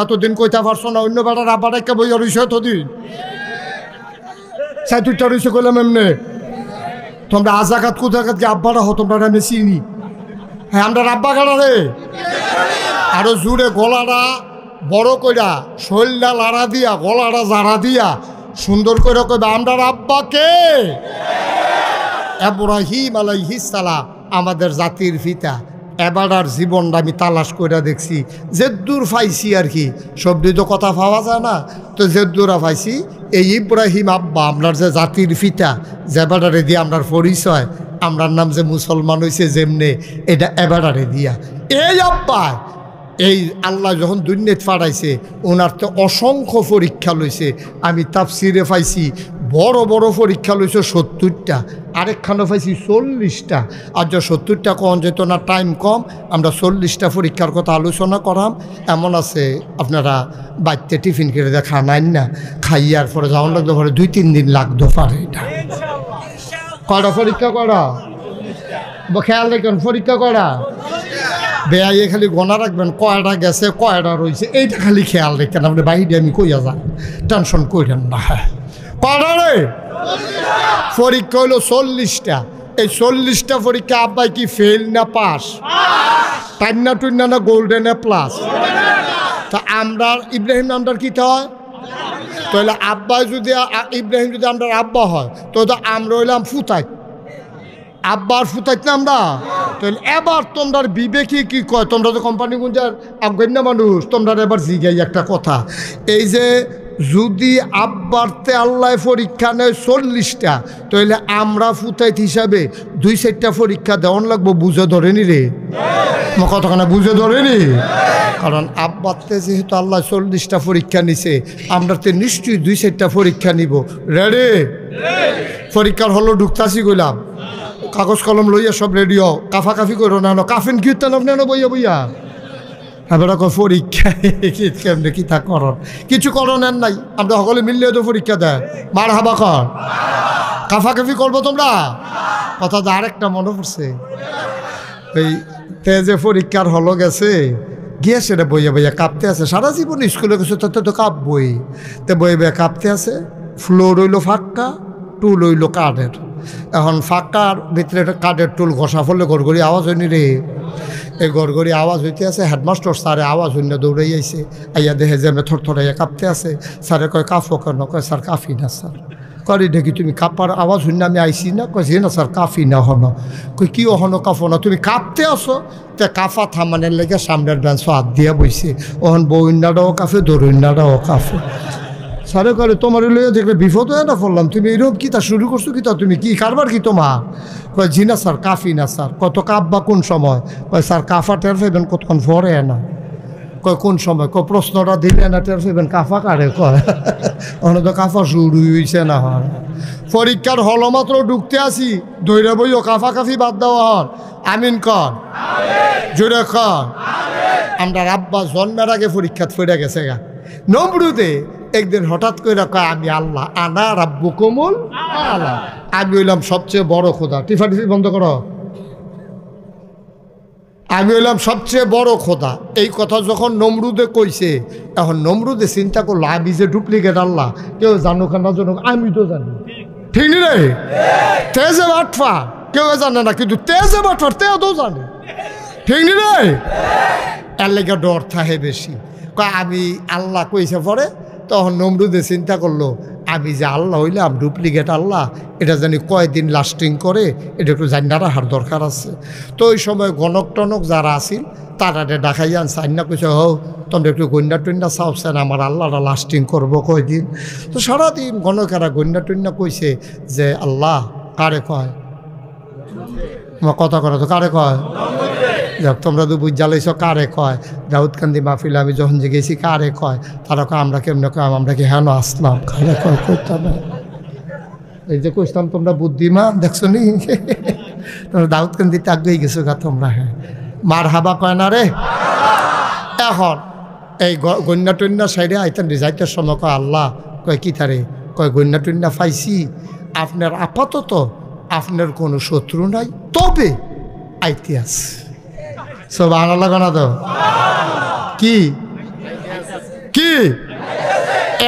এতদিন কইতে পারছো না অন্য বেড়ার আব্বাটা কে বইয়া রইছে এতদিন সাই তুইটা রইছে কইলাম এমনি তোমরা আজাকাত কুদাকাত যে আব্বাটা হো তোমরা আমি চিনি হ্যাঁ আমরা আব্বা গাড়া রে আরো জুড়ে গলাটা বড় কইরা শৈলটা লাড়া দিয়া গলাটা জাড়া দিয়া সুন্দর করে কইবা আমরা আব্বাকে ইব্রাহিম আলাইহিস সালাম আমাদের জাতির পিতা এবারার জীবনটা আমি তালাশ করে দেখছি যেদূর পাইছি আর কি সব তো কথা পাওয়া যায় না তো যেদূরা পাইছি এই ইব্রাহিম আব্বা আপনার যে জাতির পিতা যেবারে দিয়ে আপনার পরিচয় আমরার নাম যে মুসলমান হয়েছে যেমনে এটা এবারে দিয়া এই আব্বা এই আল্লাহ যখন দুনিয়াত পাঠাইছে ওনার তো অসংখ্য পরীক্ষা লইছে আমি তাফসিরে পাইছি বড় বড় পরীক্ষা লইছে 70টা আরেকখানে পাইছি 40টা আর যে 70টা কম যেত না টাইম কম আমরা 40টা পরীক্ষার কথা আলোচনা করাম এমন আছে আপনারা বাড়িতে টিফিন করে দিয়ে খানাইন না খাইয়ার পরে যাওয়ার লাগতে পারে 2-3 দিন লাগতে পারে এটা কয়টা পরীক্ষা করা খেয়াল রাখবেন পরীক্ষা করা বেয়াইয়ে খালি গোনা রাখবেন কয়টা গেছে কয়টা রয়েছে এইটা খালি খেয়াল রাখেন আপনি বাইরে আমি কইয়া যান টেনশন করেন না কয়টা রে পরীক্ষা হলো 40টা এই 40টা পরীক্ষা আব্বাই কি ফেল না পাস টাইনা টুইনা না গোল্ডেন প্লাস তা আমরা ইব্রাহিম নামটার কি হয় তাহলে আব্বাই যদি ইব্রাহিম যদি আমরা আব্বা হয় তো আমরা হইলাম ফুতাই আব্বার ফুতাইত না আমরা তাহলে এবার তোমরা বিবেকে কি কয় তোমরা তো কোম্পানি গুঞ্জার আফগান মানুষ তোমরা এবার জিগাই একটা কথা এই যে যদি আব্বারতে আল্লাহ পরীক্ষা নেয় 40টা তাহলে আমরা ফুতাইত হিসাবে 2-4টা পরীক্ষা দেওয়ান লাগবো বুঝে ধরেনি রে কতখানা বুঝে ধরেনি কারণ আব্বারতে যেহেতু আল্লাহ 40টা পরীক্ষা নিছে আমরাতে নিশ্চয়ই 2-4টা পরীক্ষা নিব রেডি পরীক্ষার হলো ঢুকতাছি গেলাম কাগজ কলম লইয়া সব রেডিও কাফাকাফি করো না কাফিন কীর্তন আপনি বইয়া বইয়া এবার পরীক্ষা কেমনি কি তা করন কিছু করণের নাই আমরা সকলে মিললে তো পরীক্ষা দেয় মার হাবা কর কাফাকাফি করবো তোমরা কথা তো আরেকটা মনে পড়ছে ওই তেজে পরীক্ষার হলো গেছে গিয়ে সেটা বইয়া বইয়া কাঁপতে আছে সারা জীবন স্কুলে গেছে তাতে তো কাঁপবই তো বইয়া বইয়া কাঁপতে আছে ফ্লোর হইলো ফাঁকা টুল হইলো কাঠের এখন ফাঁকার ভিতরে একটা কাঠের টুল ঘষা ফলে গড়গড়ি আওয়াজ হয়নি রে এই গড়গড়ি আওয়াজ হইতে আছে হেডমাস্টার স্যারে আওয়াজ হইন দৌড়াই আইছে আইয়া দেখে যে আমি থরথরাইয়া কাঁপতে আছে স্যারে কয় কাঁপো কেন কয় স্যার কাফি না স্যার করি দেখি তুমি কাঁপার আওয়াজ হইন আমি আইসি না কয় যে না স্যার কাফি না হন কই কি হনো কাঁপো না তুমি কাঁপতে আসো তে কাফা থামানের লেগে সামনের বেঞ্চ হাত দিয়া বইছে ওহন বইন্নাটাও কাফে দৌড়ইন্নাটাও কাফে সারে করে তোমার লইয়া দেখলে বিপদ হয়ে না পড়লাম তুমি এরকম কী তা শুরু করছো কি তা তুমি কি কারবার কি তোমার কয় জি না স্যার কাফি না স্যার কত কাঁপবা কোন সময় কয় স্যার কাফা টের পাইবেন কতক্ষণ পরে না কয় কোন সময় কয় প্রশ্নটা দিলে না টের পাইবেন কাফা কারে কয় ওখানে তো কাফা শুরু হয়েছে না হয় পরীক্ষার হল মাত্র ঢুকতে আসি দৈরা বইও কাফা কাফি বাদ দেওয়া হন আমিন কর জোরে কর আমরা আব্বা জন্মের আগে পরীক্ষাত ফিরে গেছে গা নমরুদে একদিন হঠাৎ করে কয় আমি আল্লাহ আনা রাব্বুকুমুল আলা আমি হইলাম সবচেয়ে বড় খোদা টিফা টিফি বন্ধ করো আমি হইলাম সবচেয়ে বড় খোদা এই কথা যখন নমরুদে কইছে এখন নমরুদে চিন্তা করলো আমি যে ডুপ্লিকেট আল্লাহ কেউ জানুক না জানুক আমি তো জানি ঠিক নি রে তেজে বাটফা কেউ জানে না কিন্তু তেজে বাটফার তেও তো জানে ঠিক নি রে এর লেগে ডর থাকে বেশি কয় আমি আল্লাহ কইছে পরে তখন নমরুদে চিন্তা করলো আমি যে আল্লাহ হইলাম ডুপ্লিকেট আল্লাহ এটা জানি কয়দিন লাস্টিং করে এটা একটু জান্না রাখার দরকার আছে তো ওই সময় গণক টনক যারা আসিল তারা ডাকাই আনছে আন্না কইছে হো তোমরা একটু গন্যা টন্যা চাওছেন আমার আল্লাহটা লাস্টিং করবো কয়দিন তো সারাদিন গণকেরা গন্যা টন্যা কইছে যে আল্লাহ কারে কয় কথা করে তো কারে কয় যাক তোমরা তো বুঝ জ্বালাইছ কারে কয় দাউদকান্দি মাহফিলে আমি যখন যে গেছি কারে কয় তারা কয় আমরা কেমনে কয় আমরা কি হেন আসলাম কারে কয় করতাম এই যে কইতাম তোমরা বুদ্ধিমান দেখছো নি তোমরা দাউদকান্দিতে আগেই গেছো গা তোমরা হ্যাঁ মার হাবা কয় না রে এখন এই গন্যা টন্যা সাইডে আইতেন যাইতের সময় কয় আল্লাহ কয় কি তারে কয় গন্যা টন্যা পাইছি আপনার আপাতত আপনার কোনো শত্রু নাই তবে আইতে আছে সব বাংলা লাগানো তো কি কি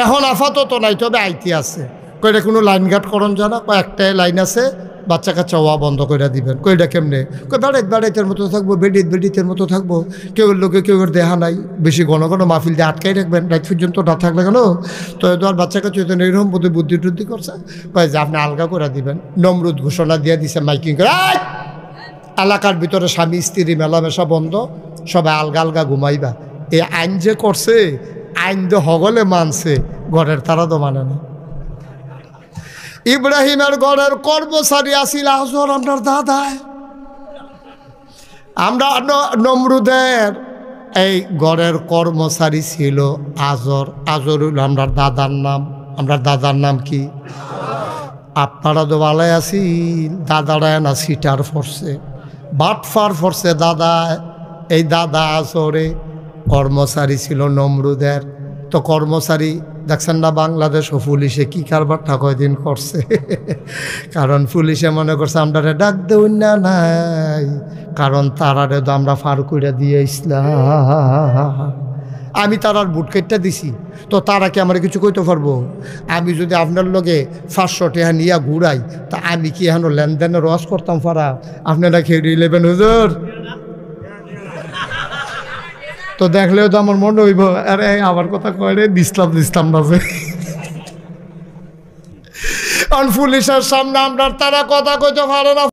এখন আপাতত নাই, তবে আইতি আছে। কইটা কোনো লাইন গার্ড করণ জানা, কয়েকটাই লাইন আছে, বাচ্চা কাচ্চা ওয়া বন্ধ করে দিবেন। কইটা কেমনে? কই বেড়াইতের মতো থাকবো, বেডিতের মতো থাকবো, কেউ লোকে কেউ দেহা নাই, বেশি ঘন ঘন মাহফিল দিয়ে আটকাই রাখবেন, রাত পর্যন্ত না থাকলে কেন? তো আর বাচ্চা কাচ্চা এরকম বুদ্ধি টুদ্ধি করছে, কয় যে আপনি আলগা করে দিবেন। নমরুদ ঘোষণা দিয়ে দিছে মাইকিং করে, এলাকার ভিতরে স্বামী স্ত্রী মেলামেশা বন্ধ, সবাই আলগা আলগা ঘুমাইবা। এই আইন যে করছে, আইন তো হগলে মানছে, ঘরের তারা তো মানে না। ইব্রাহিমের ঘরের কর্মচারী আসিল আজর, আপনার দাদায়। আমরা নমরুদের এই ঘরের কর্মচারী ছিল আজর। আজরুল আমার দাদার নাম। আমরা দাদার নাম কি? আপনারা তো ভালাই আছি, দাদারা না সিটার ফরছে, বাটফার ফরছে দাদা। এই দাদা আজরে কর্মচারী ছিল নমরুদের। তো কর্মচারী দেখছেন না বাংলাদেশ ও পুলিশে কি কারবারটা কয়দিন করছে। কারণ পুলিশে মনে করছে আমরা ডাক দেউন না নাই, কারণ তারারে তো আমরা ফার করে দিয়ে ইসলাম। আমি তারার বুট কেটটা দিছি, তো তারা কি আমার কিছু কইতে পারবো? আমি যদি আপনার লগে 500 টাকা নিয়ে ঘুরাই, তা আমি কি এখন লেনদেনের রস করতাম পারা? আপনারা খেয়ে 11 হুজুর তো দেখলেও তো আমার মনে হইব, আরে আমার কথা কয় রে, দিসলাম না যে। পুলিশের সামনে আমরা তারা কথা কইতে পারে না।